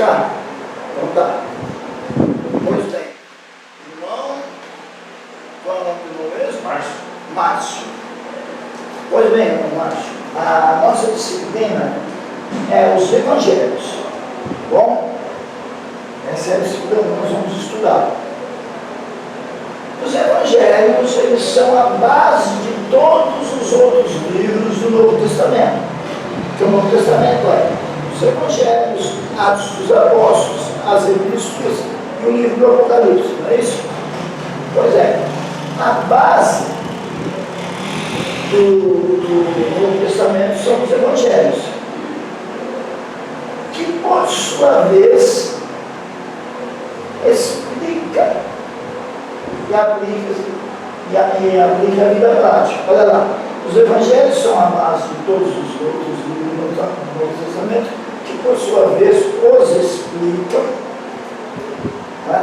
buscar? Então tá. Pois bem, irmão, qual é o nome do irmão mesmo? Márcio. Pois bem, irmão Márcio, a nossa disciplina é os evangelhos. Bom, essa é a disciplina que nós vamos estudar. Os evangelhos, eles são a base de todos os outros livros do Novo Testamento. Que o Novo Testamento é os evangelhos, Atos dos Apóstolos, as epístolas e o livro do Apocalipse, não é isso? Pois é, a base do Novo Testamento são os evangelhos, que por sua vez explica e aplica a vida prática. Olha lá, os evangelhos são a base de todos os outros livros do Novo Testamento, que por sua vez os explicam, né?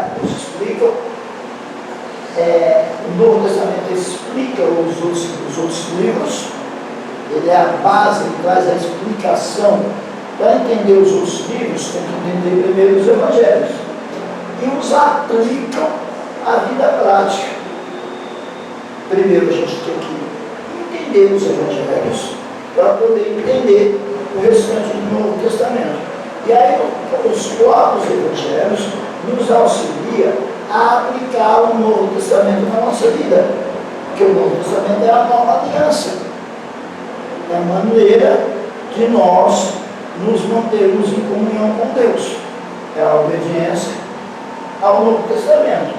O Novo Testamento explica os outros livros, ele é a base, ele traz a explicação. Para entender os outros livros, tem que entender primeiro os evangelhos, e os aplicam à vida prática. Primeiro a gente tem que entender os evangelhos para poder entender o restante do Novo Testamento. E aí os próprios evangelhos nos auxiliam a aplicar o Novo Testamento na nossa vida, porque o Novo Testamento é a nova aliança, é a maneira de nós nos mantermos em comunhão com Deus, é a obediência ao Novo Testamento.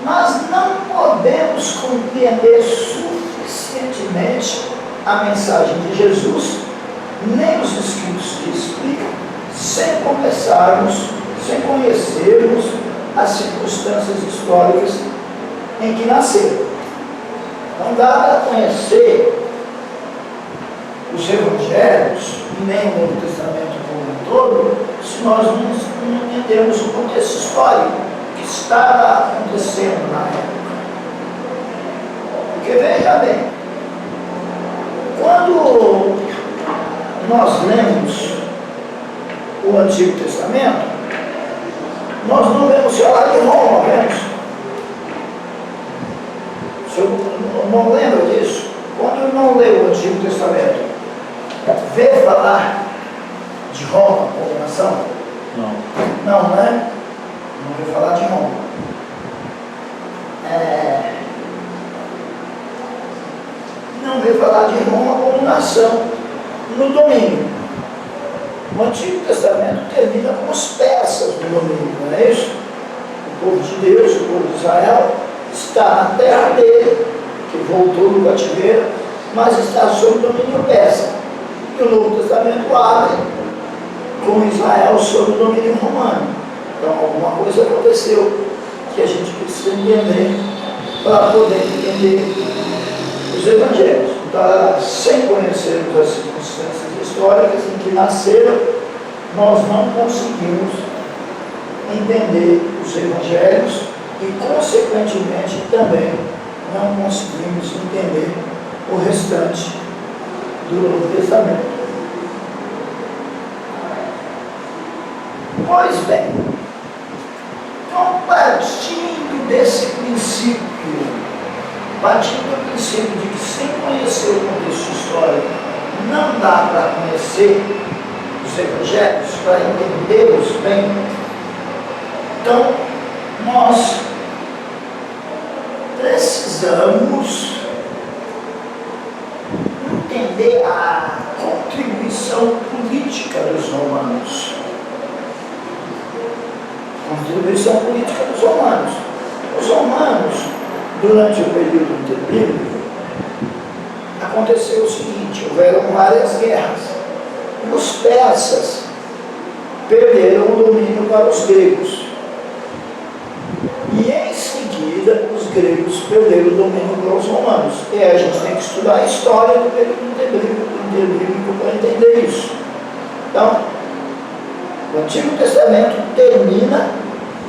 Mas não podemos compreender suficientemente a mensagem de Jesus, nem os escritos que explicam, sem conhecermos as circunstâncias históricas em que nasceram. Não dá para conhecer os evangelhos, nem o Novo Testamento como um todo, se nós não entendemos o contexto histórico que estava acontecendo na época. Porque veja bem, quando nós lemos o Antigo Testamento, nós não vemos falar de Roma, vemos? O senhor não lembra disso? Quando não lê o Antigo Testamento, vê falar de Roma como nação? Não, né? Não vê falar de Roma. Não vê falar de Roma como nação no domínio. O Antigo Testamento termina com os persas no domínio, não é isso? O povo de Deus, o povo de Israel, está na terra dele, que voltou do cativeiro, mas está sob o domínio persa. E o Novo Testamento abre com Israel sob o domínio romano. Então alguma coisa aconteceu que a gente precisa entender para poder entender os evangelhos. Então, sem conhecermos as circunstâncias históricas em que nasceram, nós não conseguimos entender os evangelhos e, consequentemente, também não conseguimos entender o restante do Novo Testamento. Pois bem, então, partindo do princípio de que sem conhecer o contexto histórico não dá para conhecer os evangelhos, para entendê-los bem, então nós precisamos entender a contribuição política dos romanos. Contribuição política dos romanos. Os romanos, durante o período interbíblico, aconteceu o seguinte: houveram várias guerras. Os persas perderam o domínio para os gregos. E em seguida, os gregos perderam o domínio para os romanos. E aí a gente tem que estudar a história do período interbíblico para entender isso. Então, o Antigo Testamento termina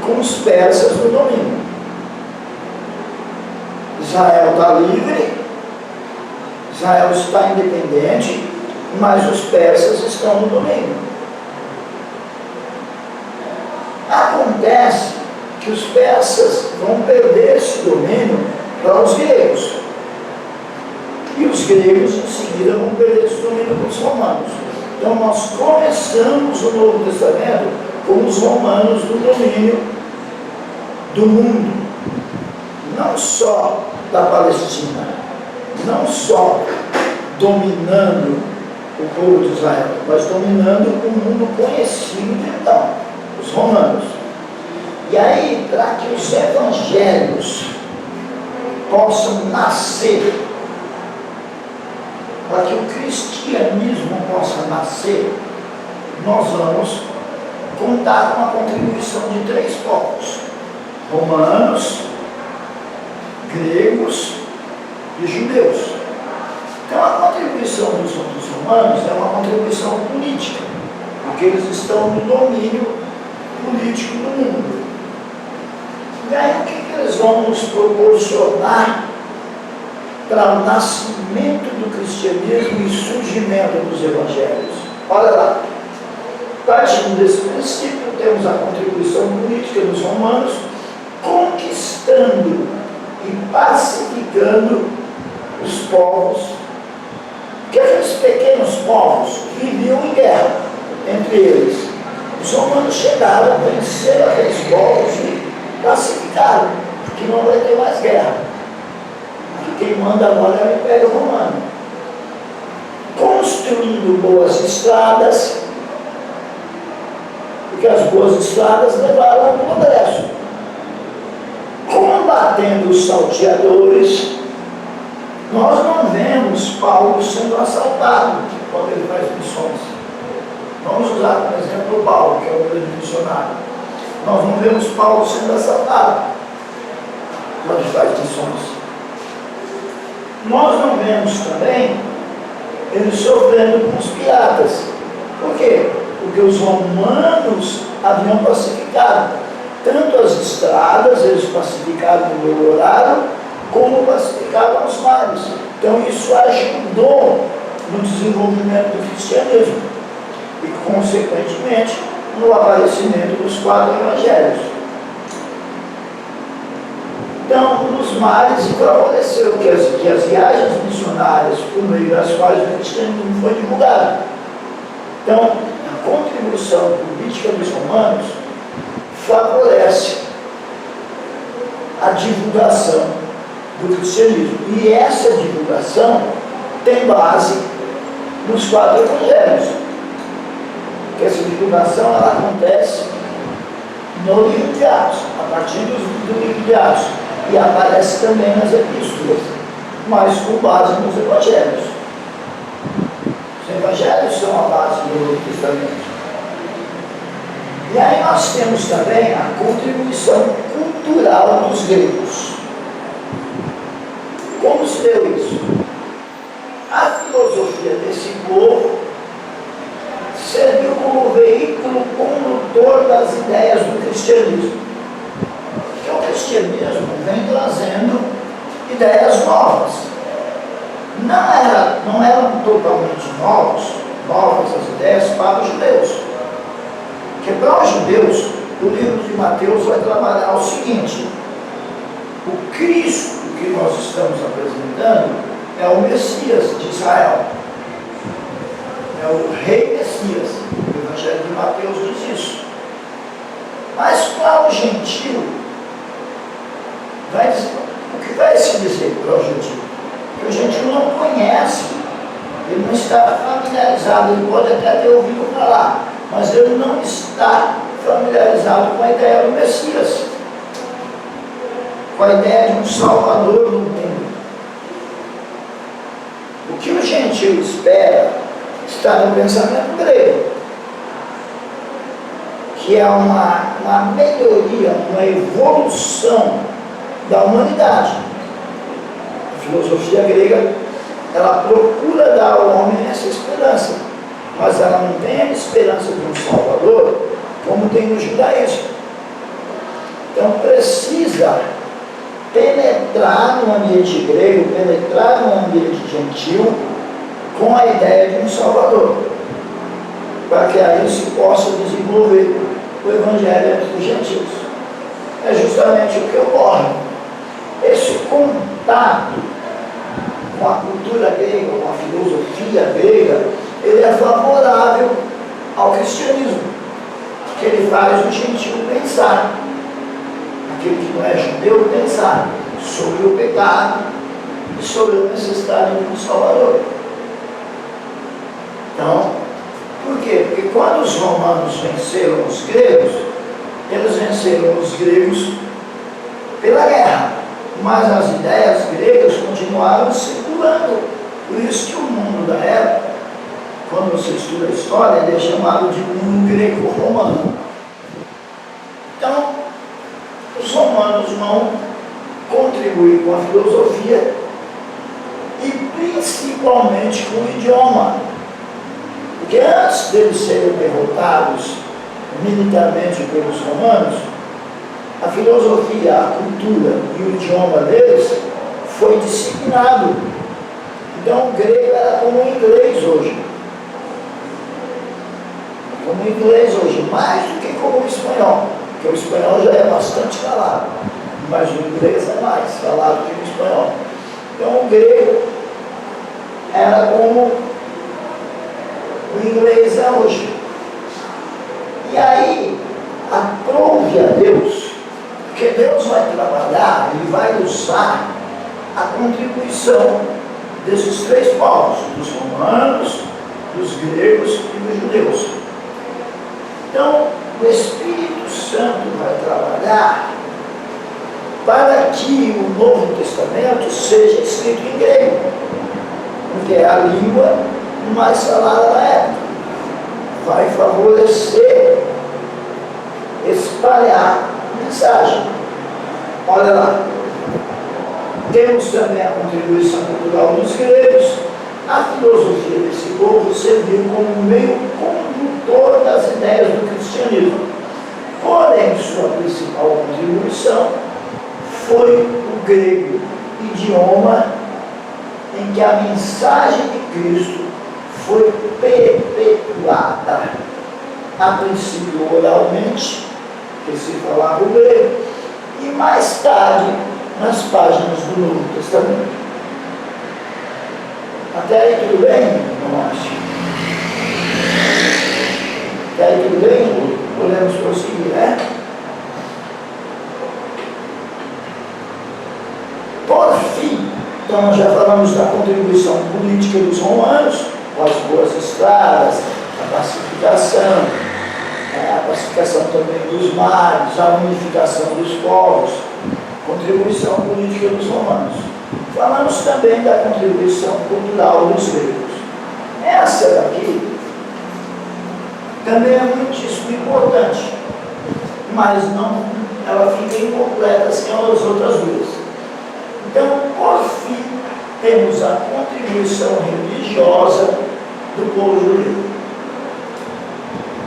com os persas no domínio. Israel está livre, Israel está independente, mas os persas estão no domínio. acontece que os persas vão perder esse domínio para os gregos. E os gregos, em seguida, vão perder esse domínio para os romanos. Então, nós começamos o Novo Testamento com os romanos do domínio do mundo. Não só da Palestina, não só dominando o povo de Israel, mas dominando o mundo conhecido de então, os romanos. E aí, para que os evangelhos possam nascer, para que o cristianismo possa nascer, nós vamos contar com a contribuição de 3 povos: romanos, gregos e judeus. Então, a contribuição dos romanos é uma contribuição política, porque eles estão no domínio político do mundo. E aí, o que eles vão nos proporcionar para o nascimento do cristianismo e surgimento dos evangelhos? Olha lá, partindo desse princípio, temos a contribuição política dos romanos, conquistando e pacificando os povos, que aqueles pequenos povos viviam em guerra entre eles. Os romanos chegaram a vencer aqueles povos e pacificaram, porque não vai ter mais guerra. Quem manda agora é o Império Romano. Construindo boas estradas, porque as boas estradas levaram ao progresso. Combatendo os salteadores. Nós não vemos Paulo sendo assaltado quando ele faz missões. Vamos usar como exemplo o Paulo, que é o grande missionário. Nós não vemos Paulo sendo assaltado quando ele faz missões. Nós não vemos também ele sofrendo com os piratas. Por quê? Porque os romanos haviam pacificado tanto as estradas, eles pacificaram e melhoraram, como pacificavam os mares. Então isso ajudou no desenvolvimento do cristianismo e, consequentemente, no aparecimento dos 4 evangelhos. Então, nos mares favoreceu que as viagens missionárias, por meio das quais o cristianismo foi divulgado. Então, a contribuição política dos romanos favorece a divulgação do cristianismo. E essa divulgação tem base nos 4 evangelhos. Porque essa divulgação ela acontece no livro de Atos, a partir do livro de Atos. E aparece também nas epístolas, mas com base nos evangelhos. Os evangelhos são a base do Novo Testamento. E aí nós temos também a contribuição cultural dos gregos. Como se deu isso? A filosofia desse povo serviu como veículo condutor das ideias do cristianismo. Porque o cristianismo vem trazendo ideias novas. Não eram totalmente novas as ideias para os judeus. Porque para os judeus, o livro de Mateus vai trabalhar o seguinte: o Cristo que nós estamos apresentando é o Messias de Israel. É o Rei Messias. O Evangelho de Mateus diz isso. Mas para o gentio, o que vai se dizer para o gentio? Que o gentio não conhece, ele não está familiarizado, ele pode até ter ouvido falar, mas ele não está familiarizado com a ideia do Messias, com a ideia de um Salvador do mundo. O que o gentio espera está no pensamento grego, que é uma melhoria, uma evolução da humanidade. A filosofia grega, ela procura dar ao homem essa esperança, mas ela não tem a esperança de um Salvador como tem no judaísmo. Então precisa penetrar no ambiente grego, penetrar no ambiente gentil com a ideia de um Salvador, para que aí se possa desenvolver o Evangelho entre os gentios. É justamente o que ocorre. Esse contato com a cultura grega, com a filosofia grega, ele é favorável ao cristianismo, porque ele faz o gentio pensar, aquele que não é judeu pensar sobre o pecado e sobre a necessidade de um Salvador. Então, por quê? Porque quando os romanos venceram os gregos, eles venceram os gregos pela guerra, mas as ideias gregas continuaram circulando. Por isso que o mundo da época, quando você estuda a história, ele é chamado de mundo greco-romano. Então, os romanos vão contribuir com a filosofia e principalmente com o idioma. Porque antes deles serem derrotados militarmente pelos romanos, a filosofia, a cultura e o idioma deles foi disciplinado. Então o grego era como o inglês hoje. Como o inglês hoje, mais do que como o espanhol. Porque o espanhol já é bastante falado, mas o inglês é mais falado que o espanhol. Então o grego era como o inglês é hoje. E aí, aprove a Deus, porque Deus vai trabalhar, Ele vai usar a contribuição desses três povos, dos romanos, dos gregos e dos judeus. Então, o Espírito Santo vai trabalhar para que o Novo Testamento seja escrito em grego, porque é a língua mais falada na época. Vai favorecer espalhar a mensagem. Olha lá, temos também a contribuição cultural dos gregos. A filosofia desse povo serviu como meio condutor das ideias do cristianismo. Porém, sua principal contribuição foi o grego, idioma em que a mensagem de Cristo foi perpetuada, a princípio oralmente, que se falava o grego, e mais tarde nas páginas do Novo Testamento. Até aí tudo bem, não acho? Até aí tudo bem? Podemos prosseguir, né? Por fim, então nós já falamos da contribuição política dos romanos, com as boas estradas, a pacificação também dos mares, a unificação dos povos, contribuição política dos romanos. Falamos também da contribuição cultural dos gregos. Essa daqui também é muitíssimo importante, mas não, ela fica incompleta sem as outras duas. Então, por fim, temos a contribuição religiosa do povo judeu.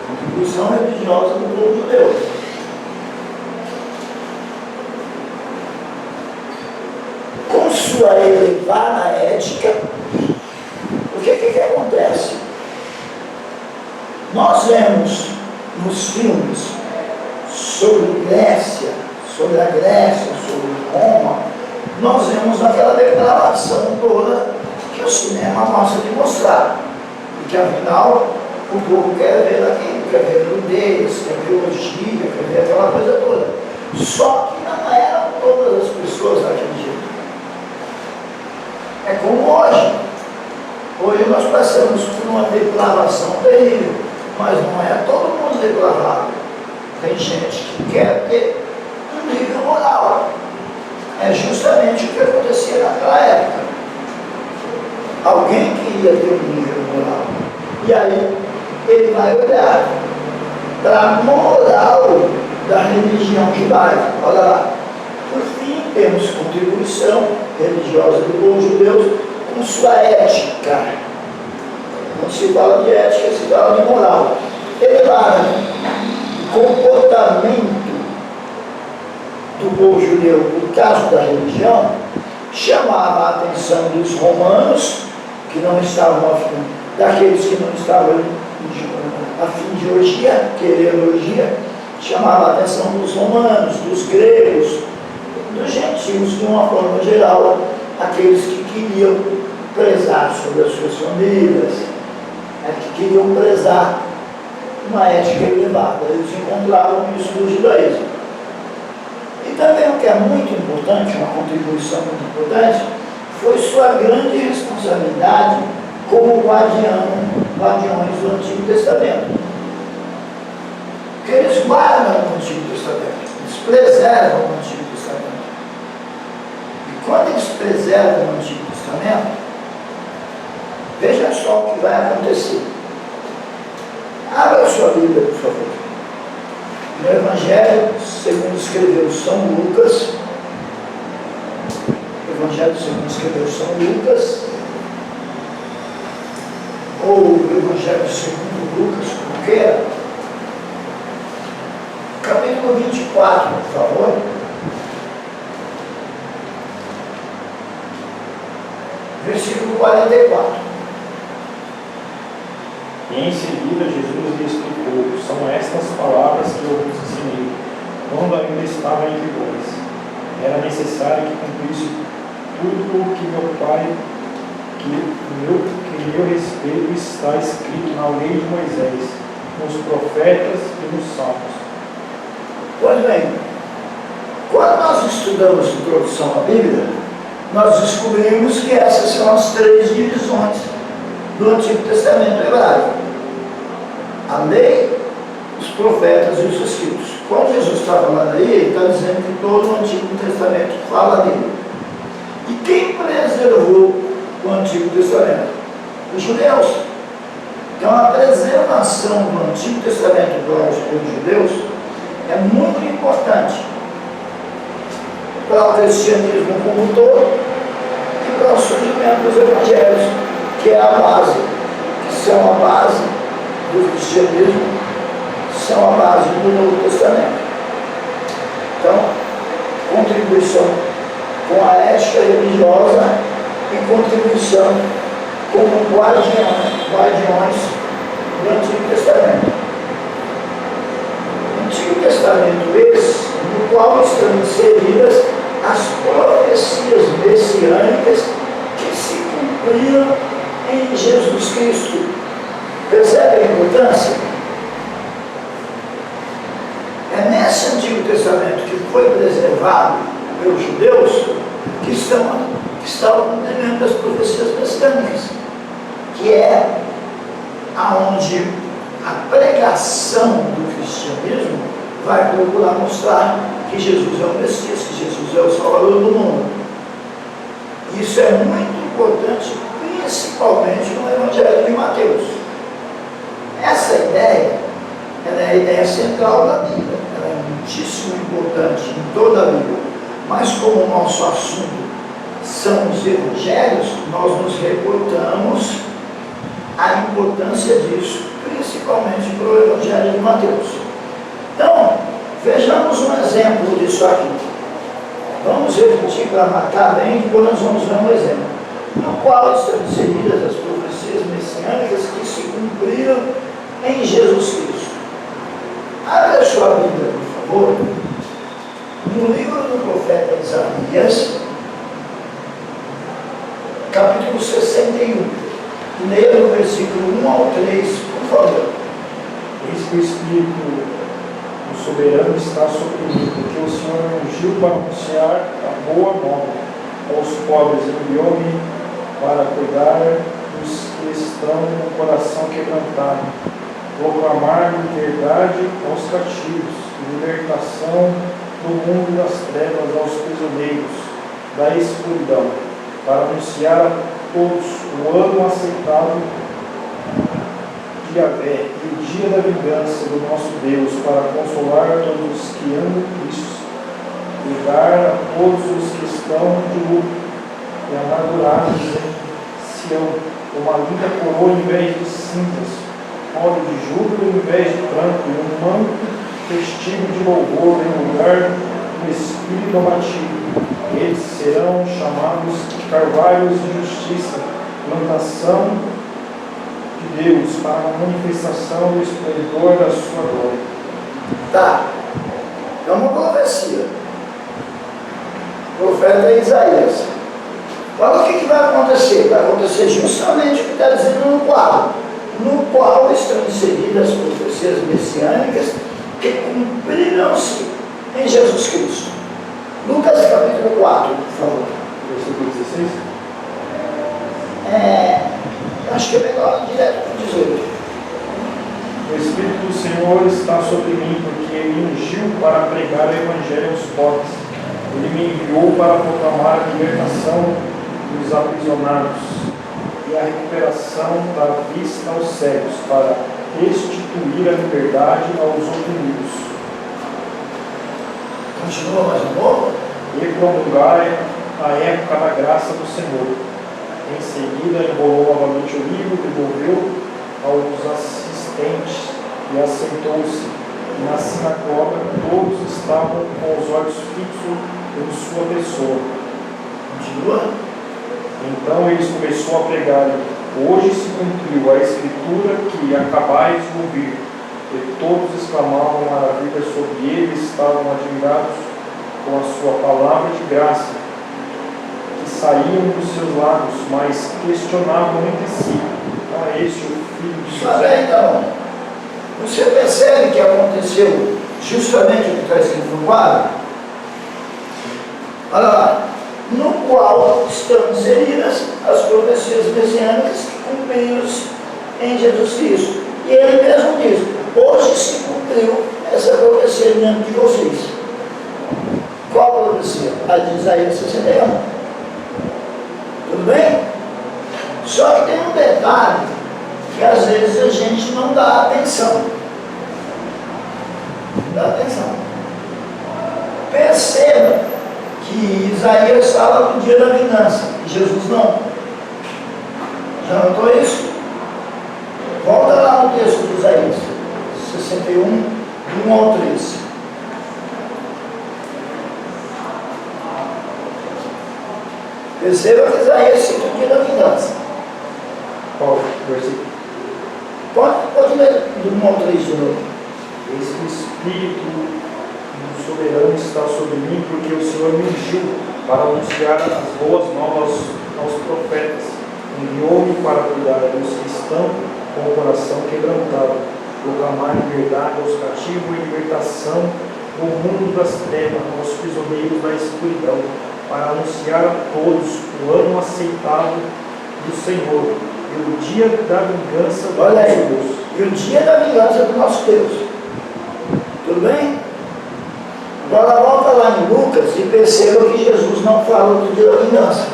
Contribuição religiosa do povo judeu. Com sua elevada ética, o que acontece? Nós vemos nos filmes sobre Grécia, sobre a Grécia, sobre Roma, nós vemos aquela declaração toda que o cinema gosta de mostrar. E que afinal o povo quer ver aquilo, quer ver nudez, quer ver orgia, quer ver aquela coisa toda. Só que não eram todas as pessoas daquele jeito. É como hoje. Hoje nós passamos por uma depravação terrível, mas não é todo mundo depravado. Tem gente que quer ter um nível moral. É justamente o que acontecia naquela época. Alguém queria ter um nível moral. E aí ele vai olhar para a moral da religião judaica. Olha lá. Por fim, temos contribuição religiosa do povo judeu com sua ética. Quando se fala de ética, se fala de moral. Elevada. Comportamento do povo judeu, no caso da religião, chamava a atenção dos romanos, que não estavam afim, daqueles que não estavam a fim de orgia, querendo orgia, chamava a atenção dos romanos, dos gregos, dos gentios, de uma forma geral, aqueles que queriam prezar sobre as suas famílias, que queriam prezar uma ética elevada. Eles encontravam isso no judaísmo. E também o que é muito importante, uma contribuição muito importante, foi sua grande responsabilidade como guardiões do Antigo Testamento. Porque eles guardam o Antigo Testamento, eles preservam o Antigo Testamento. E quando eles preservam o Antigo Testamento, veja só o que vai acontecer. Abra a sua Bíblia, por favor. No Evangelho, segundo escreveu São Lucas, Evangelho segundo escreveu São Lucas, ou o Evangelho segundo Lucas, como queira, capítulo 24, por favor. Versículo 44. E em seguida Jesus lhe explicou: são estas palavras que eu vos ensinei, quando ainda estava entre vós. Era necessário que cumprisse tudo o que meu Pai, que meu respeito está escrito na lei de Moisés, nos profetas e nos salmos. Pois bem, quando nós estudamos Introdução à Bíblia, nós descobrimos que essas são as três divisões do Antigo Testamento hebraico: a lei, os profetas e os escritos. Quando Jesus está falando aí, ele está dizendo que todo o Antigo Testamento fala dele. E quem preservou o Antigo Testamento? Os judeus. Então a preservação do Antigo Testamento pelos judeus é muito importante para o cristianismo como um todo e para o surgimento dos evangelhos, que é a base, que são a base do cristianismo, são a base do Novo Testamento. Então, contribuição com a ética religiosa e contribuição como guardiões do Antigo Testamento. Antigo Testamento esse, no qual estão inseridas as profecias messiânicas que se cumpriram em Jesus Cristo. Percebe a importância? É nesse Antigo Testamento que foi preservado pelos judeus que estão no cumprimento das profecias messiânicas, que é aonde a pregação do cristianismo vai procurar mostrar que Jesus é o Messias, que Jesus é o Salvador do mundo. Isso é muito importante, principalmente no Evangelho de Mateus. Essa ideia, ela é a ideia central da Bíblia, ela é muitíssimo importante em toda a Bíblia, mas como o nosso assunto são os Evangelhos, nós nos reportamos a importância disso, principalmente para o Evangelho de Mateus. Então, vejamos um exemplo disso aqui. Vamos repetir para marcar bem, depois nós vamos ver um exemplo, no qual estão inseridas as profecias messiânicas que se cumpriram em Jesus Cristo. Abra a sua Bíblia, por favor, no livro do profeta Isaías, capítulo 61. Leia do versículo 1 ao 3, por favor. Eis que o Espírito do Soberano está sobre mim, porque o Senhor me ungiu para anunciar a boa nova aos pobres, enviou-me para cuidar dos que estão no coração quebrantado, proclamar liberdade aos cativos, libertação do mundo das trevas aos prisioneiros da escuridão, para anunciar a todos o ano aceitável de Yahvé e o dia da vingança do nosso Deus, para consolar todos os que andam tristes e dar a todos os que estão de luto e amargurados em Sião uma linda coroa em vez de cinzas, óleo de júbilo em vez de pranto, e um manto festivo de louvor em lugar do espírito abatido. Eles serão chamados carvalhos de justiça, plantação de Deus, para a manifestação do esplendor da sua glória. Tá. É uma profecia. O profeta Isaías. Agora o que vai acontecer? Vai acontecer justamente o que está dizendo no quadro, no qual estão inseridas as profecias messiânicas que cumpriram-se em Jesus Cristo. Lucas capítulo 4, por favor. Versículo 16. Acho que é melhor direto para o 18. O Espírito do Senhor está sobre mim, porque Ele me ungiu para pregar o Evangelho aos pobres. Ele me enviou para proclamar a libertação dos aprisionados e a recuperação da vista aos cegos, para restituir a liberdade aos oprimidos. Continua mais um pouco. E promulgar a época da graça do Senhor. Em seguida, enrolou novamente o livro, devolveu aos assistentes e assentou-se. E na sinagoga todos estavam com os olhos fixos em sua pessoa. Continua. Então eles começou a pregar: hoje se cumpriu a escritura que acabais de ouvir. E todos exclamavam maravilha sobre ele, estavam admirados com a sua palavra de graça, que saíam dos seus lábios, mas questionavam entre si: não é este o filho de Mas José? então, você percebe que aconteceu justamente o que está escrito no quadro? Olha lá. No qual estão inseridas as profecias messiânicas que cumpriram-se em Jesus Cristo. E ele mesmo diz: hoje se cumpriu essa profecia diante de vocês. Qual profecia? A de Isaías 61. Tudo bem? Só que tem um detalhe que às vezes a gente não dá atenção. Dá atenção. Perceba que Isaías fala do dia da vingança, e Jesus não. Já notou isso? Volta lá no texto de Isaías 61, do 1 ao 13. Perceba que Isaías cita o dia da vingança. Qual versículo? Pode ler do 1 ao 3 de novo. Eis que o Espírito do Soberano está sobre mim, porque o Senhor me ungiu para anunciar as boas novas aos profetas. Enviou-me para cuidar dos que estão com o coração quebrantado, proclamar liberdade aos cativos e libertação do mundo das trevas, aos prisioneiros da escuridão, para anunciar a todos o ano aceitável do Senhor e o dia da vingança do Olha nosso aí. Deus. E o dia da vingança do nosso Deus. Tudo bem? Agora volta lá em Lucas e perceba que Jesus não fala do dia da vingança.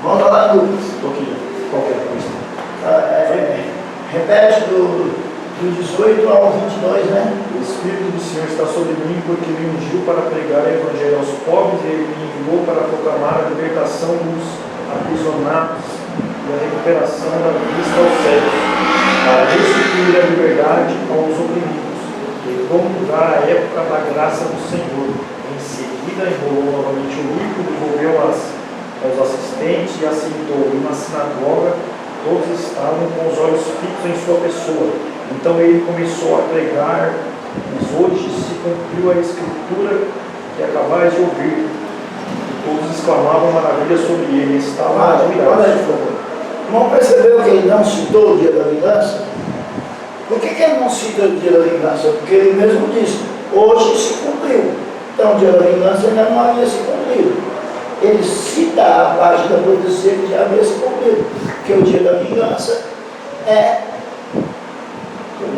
Volta lá em Lucas. Estou aqui. Qual que é a questão? Repete do 18 ao 22, né? O Espírito do Senhor está sobre mim, porque me ungiu para pregar o Evangelho aos pobres, e ele me enviou para proclamar a libertação dos aprisionados e a recuperação da vista aos cegos, para restituir a liberdade aos oprimidos, e promulgar a época da graça do Senhor. Em seguida, enrolou novamente o livro, devolveu aos assistentes e assentou. E na sinagoga todos estavam com os olhos fixos em sua pessoa. Então ele começou a pregar: mas hoje se cumpriu a escritura que acabais de ouvir. E todos exclamavam maravilha sobre ele, e estavam Olha admirados. aí, por favor. Não percebeu que ele não citou o dia da vingança? Por que ele não cita o dia da vingança? Porque ele mesmo disse: hoje se cumpriu. Então o dia da vingança ainda não havia se cumprido. Ele cita a parte da profecia que já havia se cumprido, que o dia da vingança é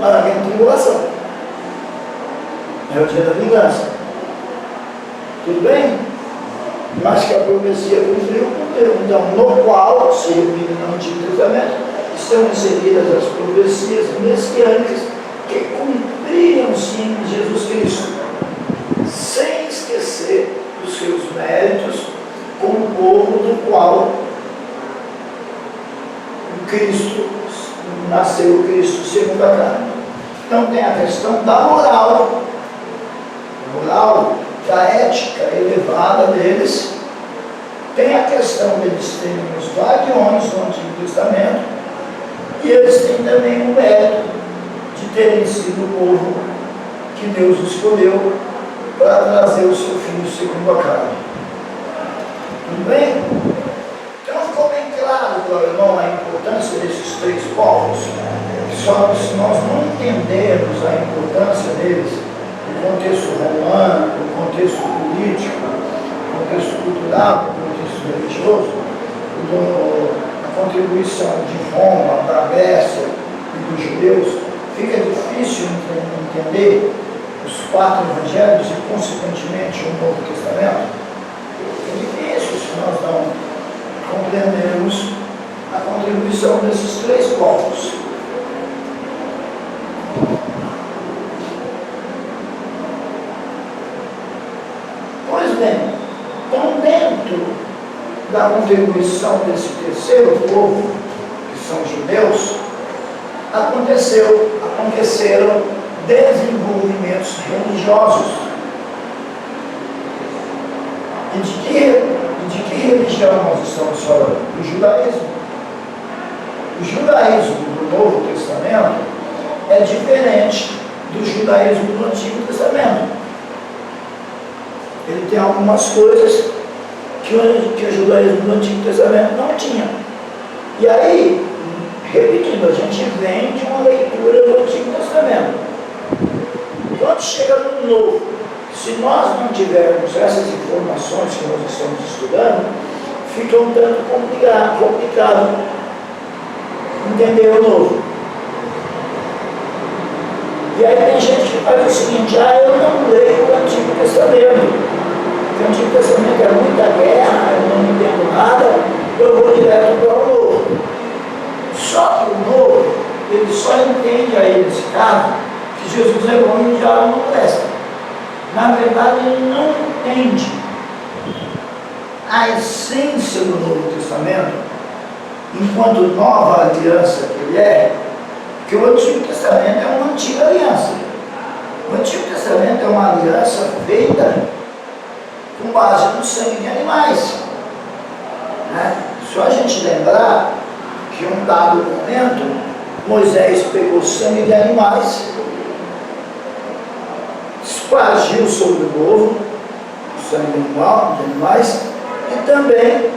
a grande tribulação. É o dia da vingança. Tudo bem? Mas que a profecia cumpriu. Então, no qual, se repite no Antigo Testamento, estão inseridas as profecias messiânicas que cumpriram-se em Jesus Cristo, sem esquecer os seus méritos com o povo do qual o Cristo nasceu, Cristo segundo a carne. Então tem a questão da moral, da ética elevada deles, tem a questão deles terem os guardiões do Antigo Testamento, e eles têm também o mérito de terem sido o povo que Deus escolheu para trazer o seu filho segundo a carne. Tudo bem? Então ficou bem claro, meu irmão, a importância desses três povos. Só se nós não entendermos a importância deles, no contexto romano, no contexto político, no contexto cultural, no contexto religioso, a contribuição de Roma, da Grécia e dos judeus, fica difícil entender os quatro evangelhos e, consequentemente, o Novo Testamento. É difícil se nós não compreendermos a contribuição desses três povos. Pois bem, então dentro da contribuição desse terceiro povo, que são judeus, aconteceram desenvolvimentos religiosos. E de que religião nós estamos falando? Do judaísmo. O judaísmo do Novo Testamento é diferente do judaísmo do Antigo Testamento. Ele tem algumas coisas que o judaísmo do Antigo Testamento não tinha. E aí, repetindo, a gente vem de uma leitura do Antigo Testamento. Quando chega no Novo, se nós não tivermos essas informações que nós estamos estudando, fica um tanto complicado entender o Novo. E aí tem gente que faz o seguinte: eu não leio o Antigo Testamento, porque o Antigo Testamento é muita guerra, eu não entendo nada, eu vou direto para o Novo. Só que o Novo, ele só entende aí nesse caso que Jesus é bom e o diabo não presta. Na verdade, ele não entende a essência do Novo Testamento enquanto nova aliança que ele é, que o Antigo Testamento é uma antiga aliança. O Antigo Testamento é uma aliança feita com base no sangue de animais. Só a gente lembrar que em um dado momento Moisés pegou sangue de animais, espargiu sobre o povo, o sangue de animais, e também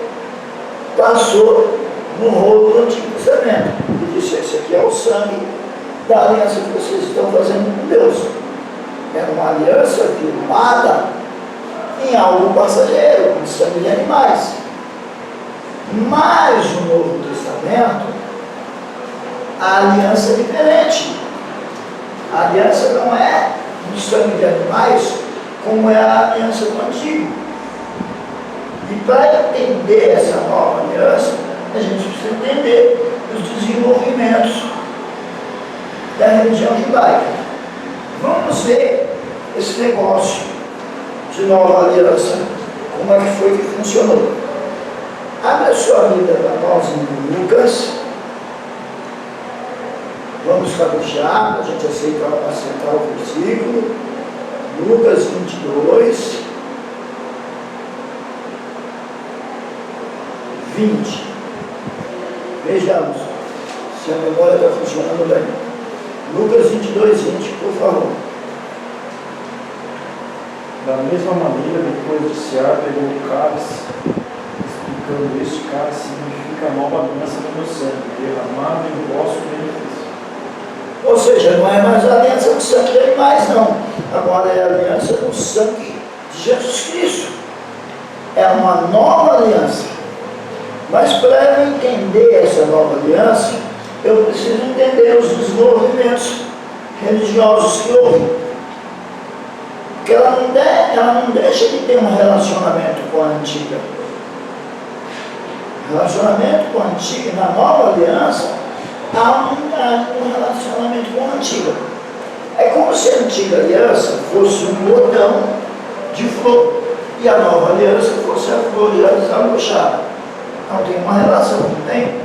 passou no rolo do Antigo Testamento. E disse: esse aqui é o sangue da aliança que vocês estão fazendo com Deus. É uma aliança firmada em algo passageiro, com sangue de animais. Mas no Novo Testamento, a aliança é diferente. A aliança não é no sangue de animais, como é a aliança do Antigo. E para entender essa nova aliança, a gente precisa entender os desenvolvimentos da religião judaica. Vamos ver esse negócio de nova aliança, como é que foi que funcionou. Abre a sua Bíblia para nós em Lucas. Vamos caprichar, a gente aceitar o versículo. Lucas 22, 20. Vejamos se a memória está funcionando bem. Lucas 22, 20, por favor. Da mesma maneira, depois de cear, pegou o cálice, explicando: este cálice significa a nova aliança do meu sangue, derramado em vosso benefício. Ou seja, não é mais a aliança do sangue de animais, não. Agora é a aliança do sangue de Jesus Cristo. É uma nova aliança. Mas para eu entender essa nova aliança, eu preciso entender os desenvolvimentos religiosos que houve. Porque ela não deixa de ter um relacionamento com a antiga. Relacionamento com a antiga, na nova aliança, há um relacionamento com a antiga. É como se a antiga aliança fosse um botão de flor e a nova aliança fosse a flor já desabrochada. Não tem uma relação, não tem?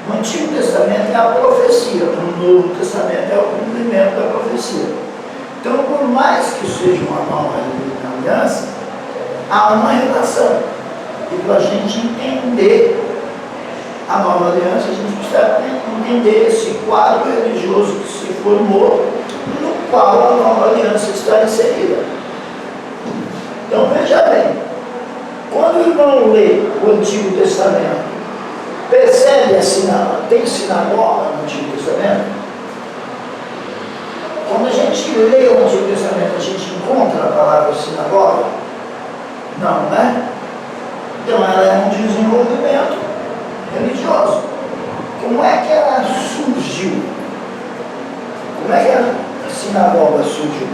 No Antigo Testamento é a profecia, no Novo Testamento é o cumprimento da profecia. Então, por mais que seja uma nova aliança, há uma relação. E para a gente entender a nova aliança, a gente precisa entender esse quadro religioso que se formou, no qual a nova aliança está inserida. Então veja bem, quando o irmão lê o Antigo Testamento, percebe tem sinagoga no Antigo Testamento? Quando a gente lê o Antigo Testamento, a gente encontra a palavra sinagoga? Não, né? Então ela é um desenvolvimento religioso. Como é que ela surgiu? Como é que a sinagoga surgiu?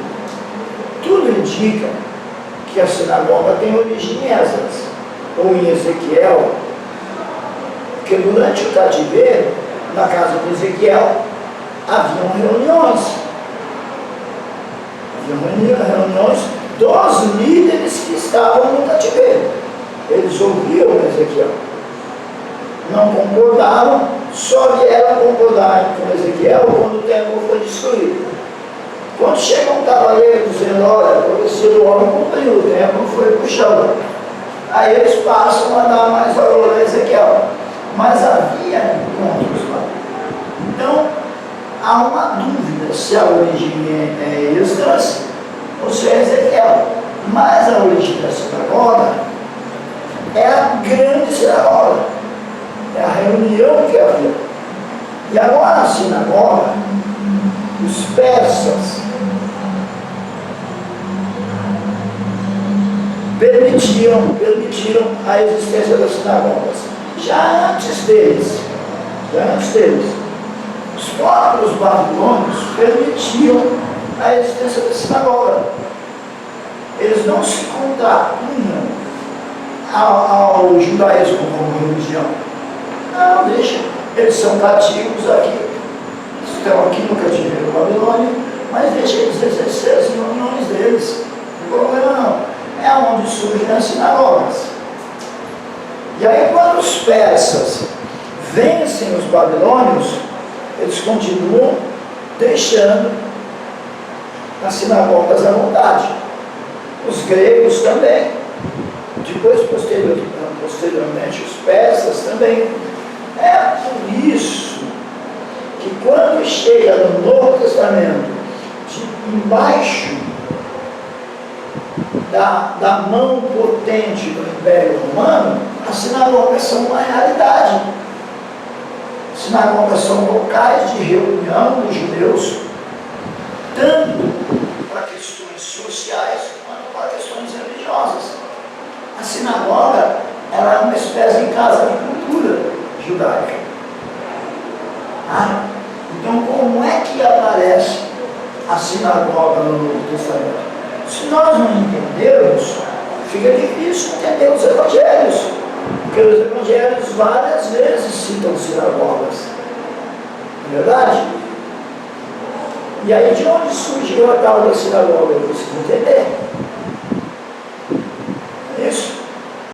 Tudo indica que a sinagoga tem origem em Esdras, ou em Ezequiel, porque durante o cativeiro, na casa de Ezequiel, haviam reuniões. Haviam reuniões dos líderes que estavam no cativeiro. Eles ouviam Ezequiel. Não concordavam, só vieram concordar com Ezequiel quando o templo foi destruído. Quando chega um cavaleiro dizendo, olha, esse homem cumpriu, o templo foi para o chão. Aí eles passam a dar mais valor a Ezequiel. Mas havia encontros lá. Então, há uma dúvida se a origem é Esdras ou se é Ezequiel. Mas a origem da sinagoga é a grande sinagoga. É a reunião que havia. E agora a sinagoga, os persas permitiram a existência das sinagogas. Já antes deles, os próprios babilônios permitiam a existência da sinagoga. Eles não se contrapunham ao judaísmo como religião. Não, deixa, eles são cativos aqui, estão aqui no cativeiro babilônico, mas deixa eles exercer as reuniões deles, não tem problema não. É onde surgem as sinagogas. E aí quando os persas vencem os babilônios, eles continuam deixando as sinagogas à vontade. Os gregos também. Depois, posteriormente, os persas também. É por isso que quando chega no Novo Testamento, embaixo da mão potente do Império Romano, as sinagogas são uma realidade. As sinagogas são locais de reunião dos judeus, tanto para questões sociais quanto para questões religiosas. A sinagoga ela é uma espécie de casa de cultura judaica. Então, como é que aparece a sinagoga no Novo Testamento? Se nós não entendermos, fica difícil entender os evangelhos, porque os evangelhos várias vezes citam sinagogas. Não é verdade? E aí de onde surgiu a tal da sinagoga? Eu preciso entender.